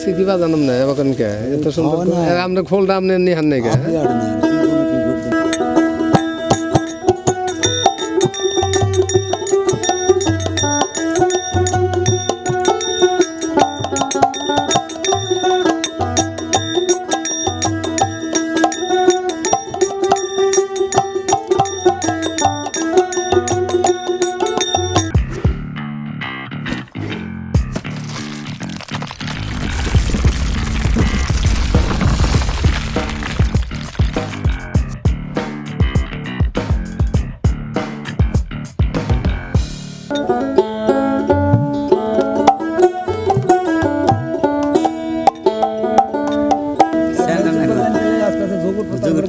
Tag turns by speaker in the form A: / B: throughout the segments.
A: কিবা জানাম না এখন কে এত সুন্দর আমরা খোলটা আপনি নিহান নাই কে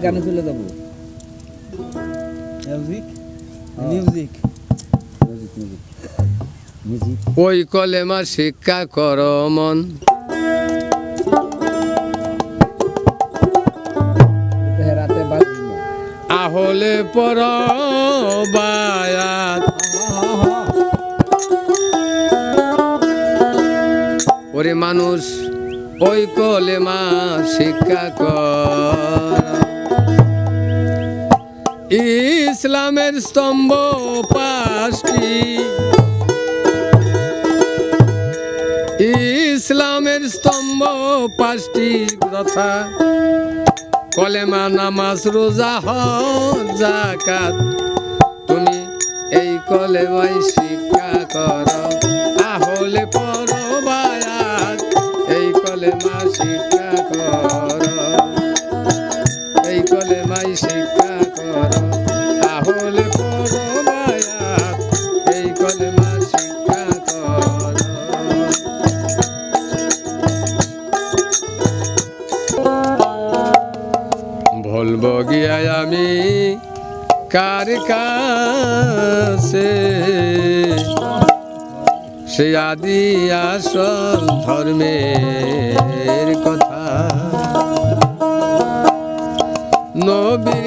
B: গানে চলে যাবো মিউজিক
A: ওই কলেমা শিক্ষা কর মন
B: রাতে বাজি
A: আহলে পর বায়াত ওরে মানুষ ওই কলেমা শিক্ষা কর ইসলামের স্তম্ভ পাঁচটি ইসলামের স্তম্ভ পাঁচটি তথা কলেমা নামাজ রোজা হজ যাকাত তুমি এই কলেমাই শিক্ষা কর আহলে পর বায়াত এই কলেমা শিক্ষা কর এই কলেমাই শিক্ষা কর আহলে পর বায়াত এই কলেমা শিক্ষা কর বলবো গিয়া আমি কার কাছে সে আদি আসল ধর্মের কথা নবীর